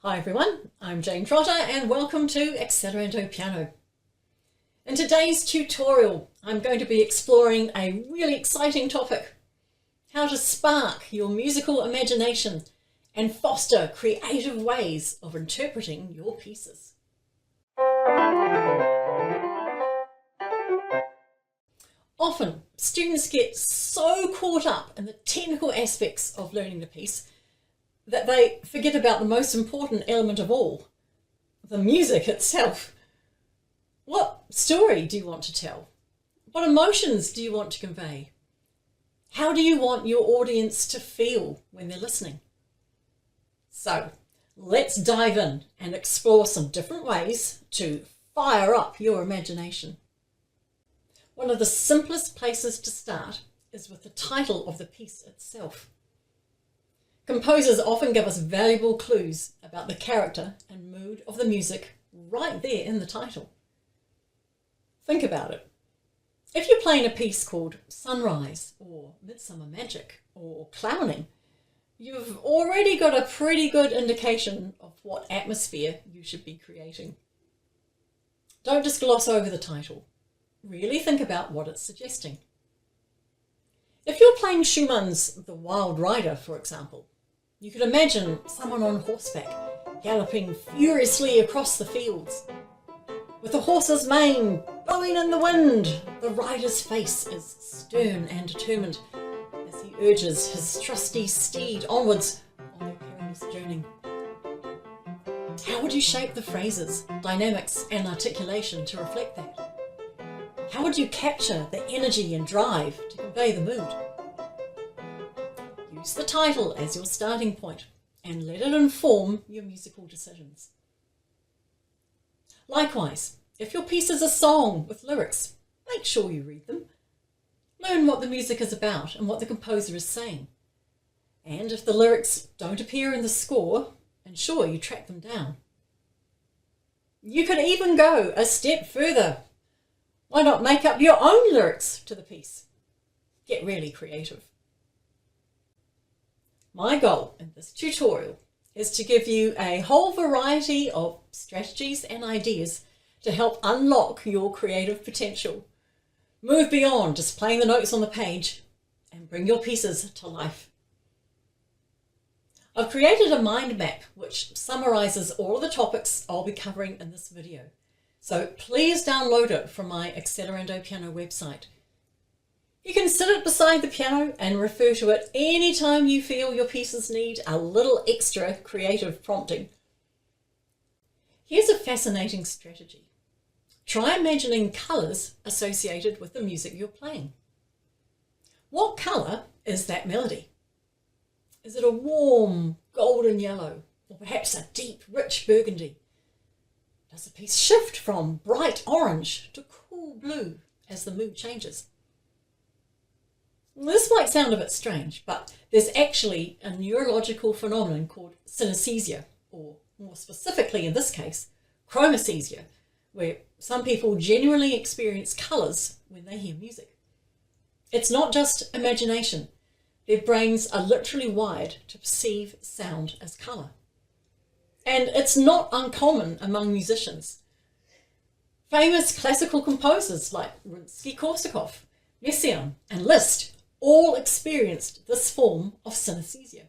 Hi everyone, I'm Jane Trotter and welcome to Accelerando Piano. In today's tutorial, I'm going to be exploring a really exciting topic: how to spark your musical imagination and foster creative ways of interpreting your pieces. Often, students get so caught up in the technical aspects of learning the piece that they forget about the most important element of all, the music itself. What story do you want to tell? What emotions do you want to convey? How do you want your audience to feel when they're listening? So let's dive in and explore some different ways to fire up your imagination. One of the simplest places to start is with the title of the piece itself. Composers often give us valuable clues about the character and mood of the music right there in the title. Think about it. If you're playing a piece called Sunrise or Midsummer Magic or Clowning, you've already got a pretty good indication of what atmosphere you should be creating. Don't just gloss over the title. Really think about what it's suggesting. If you're playing Schumann's The Wild Rider, for example, you could imagine someone on horseback galloping furiously across the fields. With the horse's mane blowing in the wind, the rider's face is stern and determined as he urges his trusty steed onwards on their perilous journey. How would you shape the phrases, dynamics and articulation to reflect that? How would you capture the energy and drive to convey the mood? Use the title as your starting point and let it inform your musical decisions. Likewise, if your piece is a song with lyrics, make sure you read them. Learn what the music is about and what the composer is saying. And if the lyrics don't appear in the score, ensure you track them down. You could even go a step further. Why not make up your own lyrics to the piece? Get really creative. My goal in this tutorial is to give you a whole variety of strategies and ideas to help unlock your creative potential. Move beyond just playing the notes on the page and bring your pieces to life. I've created a mind map which summarizes all of the topics I'll be covering in this video. So please download it from my Accelerando Piano website. You can sit it beside the piano and refer to it anytime you feel your pieces need a little extra creative prompting. Here's a fascinating strategy. Try imagining colours associated with the music you're playing. What colour is that melody? Is it a warm golden yellow or perhaps a deep rich burgundy? Does the piece shift from bright orange to cool blue as the mood changes? This might sound a bit strange, but there's actually a neurological phenomenon called synesthesia, or more specifically in this case, chromesthesia, where some people genuinely experience colours when they hear music. It's not just imagination. Their brains are literally wired to perceive sound as colour. And it's not uncommon among musicians. Famous classical composers like Rimsky-Korsakov, Messiaen and Liszt all experienced this form of synesthesia.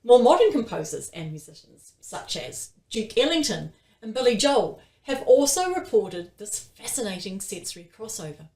More modern composers and musicians, such as Duke Ellington and Billy Joel, have also reported this fascinating sensory crossover.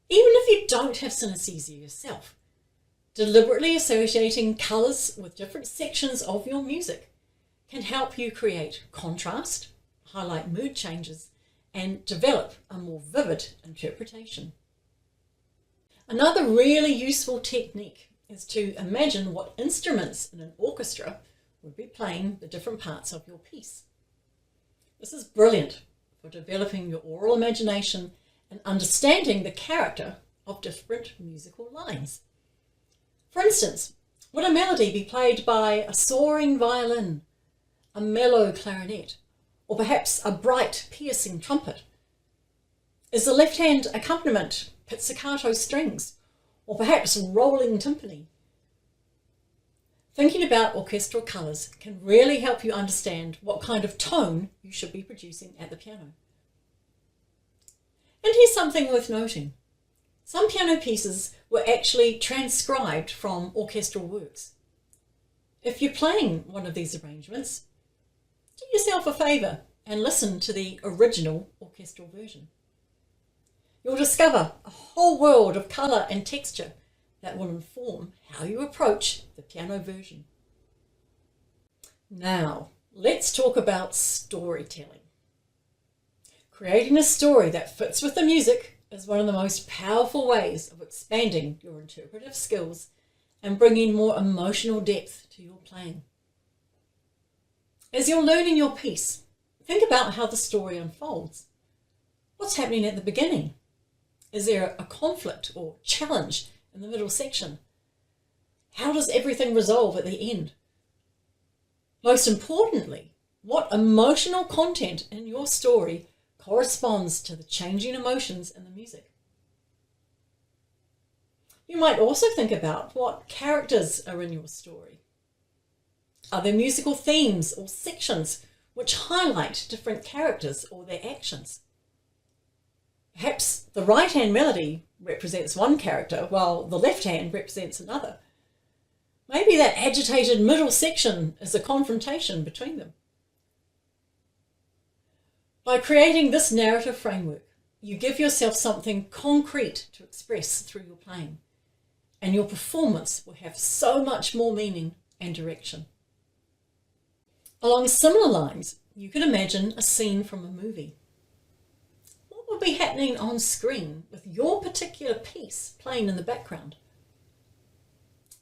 Even if you don't have synesthesia yourself, deliberately associating colours with different sections of your music can help you create contrast, highlight mood changes, and develop a more vivid interpretation. Another really useful technique is to imagine what instruments in an orchestra would be playing the different parts of your piece. This is brilliant for developing your aural imagination and understanding the character of different musical lines. For instance, would a melody be played by a soaring violin, a mellow clarinet, or perhaps a bright, piercing trumpet? Is the left-hand accompaniment pizzicato strings, or perhaps rolling timpani? Thinking about orchestral colours can really help you understand what kind of tone you should be producing at the piano. And here's something worth noting. Some piano pieces were actually transcribed from orchestral works. If you're playing one of these arrangements, do yourself a favour and listen to the original orchestral version. You'll discover a whole world of colour and texture that will inform how you approach the piano version. Now, let's talk about storytelling. Creating a story that fits with the music is one of the most powerful ways of expanding your interpretive skills and bringing more emotional depth to your playing. As you're learning your piece, think about how the story unfolds. What's happening at the beginning? Is there a conflict or challenge in the middle section? How does everything resolve at the end? Most importantly, what emotional content in your story corresponds to the changing emotions in the music? You might also think about what characters are in your story. Are there musical themes or sections which highlight different characters or their actions? Perhaps the right hand melody represents one character while the left hand represents another. Maybe that agitated middle section is a confrontation between them. By creating this narrative framework, you give yourself something concrete to express through your playing, and your performance will have so much more meaning and direction. Along similar lines, you can imagine a scene from a movie. What would be happening on screen with your particular piece playing in the background?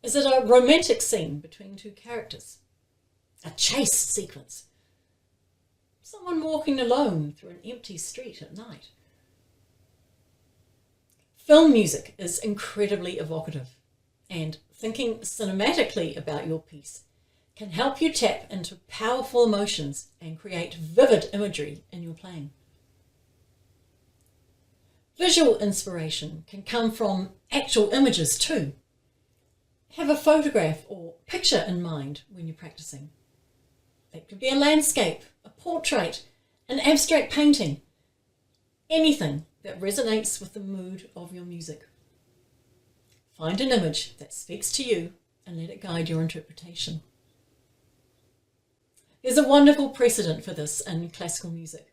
Is it a romantic scene between two characters? A chase sequence? Someone walking alone through an empty street at night? Film music is incredibly evocative, and thinking cinematically about your piece can help you tap into powerful emotions and create vivid imagery in your playing. Visual inspiration can come from actual images too. Have a photograph or picture in mind when you're practicing. It could be a landscape, a portrait, an abstract painting, anything that resonates with the mood of your music. Find an image that speaks to you and let it guide your interpretation. There's a wonderful precedent for this in classical music.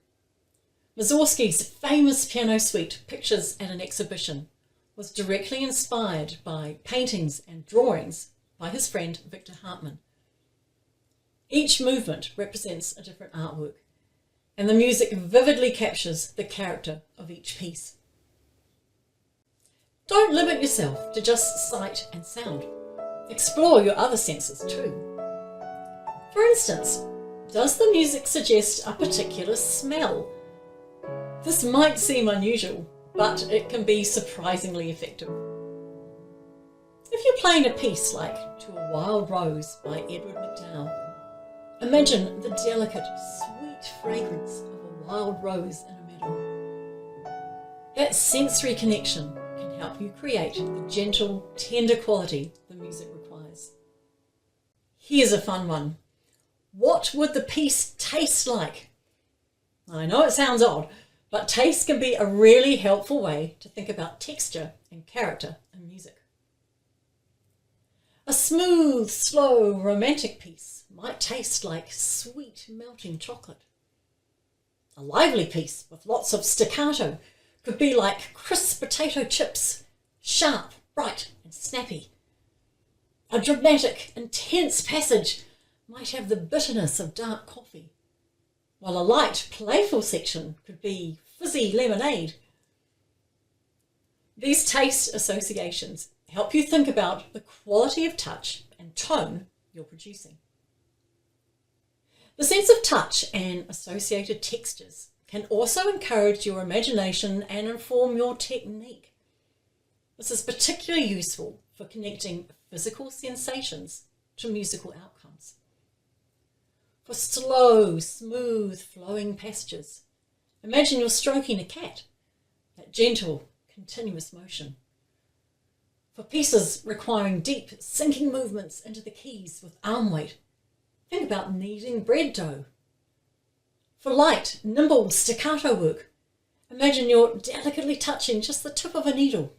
Mussorgsky's famous piano suite, Pictures at an Exhibition, was directly inspired by paintings and drawings by his friend Victor Hartmann. Each movement represents a different artwork, and the music vividly captures the character of each piece. Don't limit yourself to just sight and sound. Explore your other senses too. For instance, does the music suggest a particular smell? This might seem unusual, but it can be surprisingly effective. If you're playing a piece like To a Wild Rose by Edward MacDowell, imagine the delicate, sweet fragrance of a wild rose in a meadow. That sensory connection can help you create the gentle, tender quality the music requires. Here's a fun one. What would the piece taste like? I know it sounds odd, but taste can be a really helpful way to think about texture and character in music. A smooth, slow, romantic piece might taste like sweet, melting chocolate. A lively piece with lots of staccato could be like crisp potato chips, sharp, bright, and snappy. A dramatic, intense passage might have the bitterness of dark coffee, while a light, playful section could be fizzy lemonade. These taste associations help you think about the quality of touch and tone you're producing. The sense of touch and associated textures can also encourage your imagination and inform your technique. This is particularly useful for connecting physical sensations to musical outcomes. For slow, smooth, flowing passages, imagine you're stroking a cat, that gentle, continuous motion. For pieces requiring deep, sinking movements into the keys with arm weight, think about kneading bread dough. For light, nimble staccato work, imagine you're delicately touching just the tip of a needle.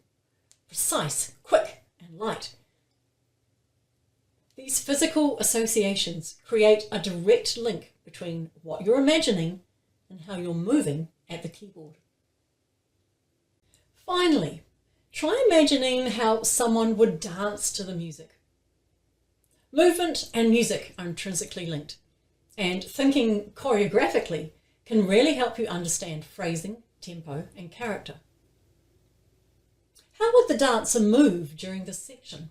Precise, quick, and light. These physical associations create a direct link between what you're imagining and how you're moving at the keyboard. Finally, try imagining how someone would dance to the music. Movement and music are intrinsically linked, and thinking choreographically can really help you understand phrasing, tempo, and character. How would the dancer move during this section?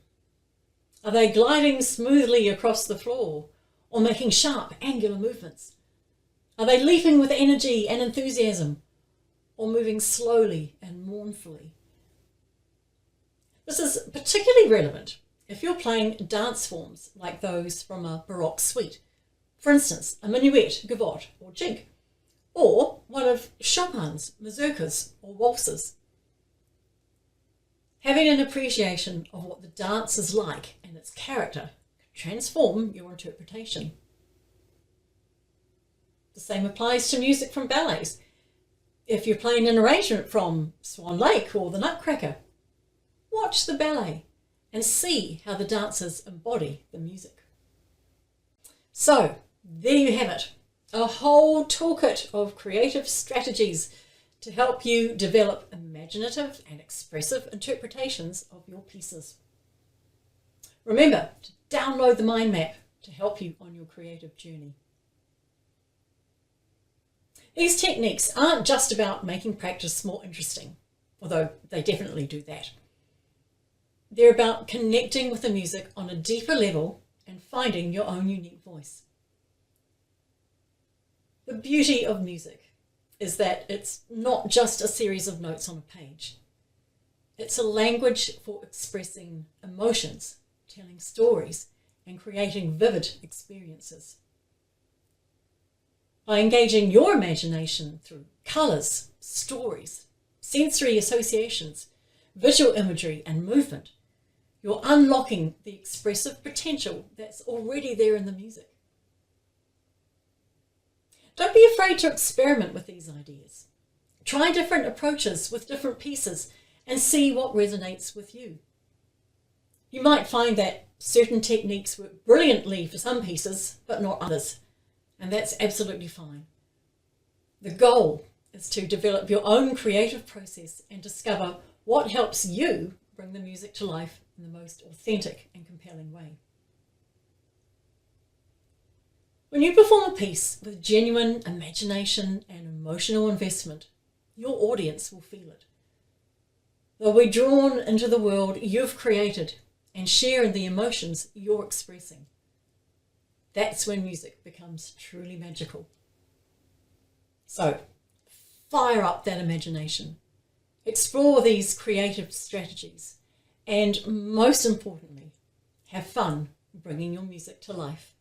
Are they gliding smoothly across the floor or making sharp, angular movements? Are they leaping with energy and enthusiasm or moving slowly and mournfully? This is particularly relevant if you're playing dance forms like those from a Baroque suite, for instance, a minuet, gavotte, or jig, or one of Chopin's mazurkas or waltzes. Having an appreciation of what the dance is like and its character can transform your interpretation. The same applies to music from ballets. If you're playing an arrangement from Swan Lake or the Nutcracker, watch the ballet and see how the dancers embody the music. So, there you have it, a whole toolkit of creative strategies to help you develop imaginative and expressive interpretations of your pieces. Remember to download the mind map to help you on your creative journey. These techniques aren't just about making practice more interesting, although they definitely do that. They're about connecting with the music on a deeper level and finding your own unique voice. The beauty of music is that it's not just a series of notes on a page. It's a language for expressing emotions, telling stories, and creating vivid experiences. By engaging your imagination through colours, stories, sensory associations, visual imagery, and movement, you're unlocking the expressive potential that's already there in the music. Don't be afraid to experiment with these ideas. Try different approaches with different pieces and see what resonates with you. You might find that certain techniques work brilliantly for some pieces, but not others, and that's absolutely fine. The goal is to develop your own creative process and discover what helps you bring the music to life in the most authentic and compelling way. When you perform a piece with genuine imagination and emotional investment, your audience will feel it. They'll be drawn into the world you've created and share in the emotions you're expressing. That's when music becomes truly magical. So, fire up that imagination. Explore these creative strategies and, most importantly, have fun bringing your music to life.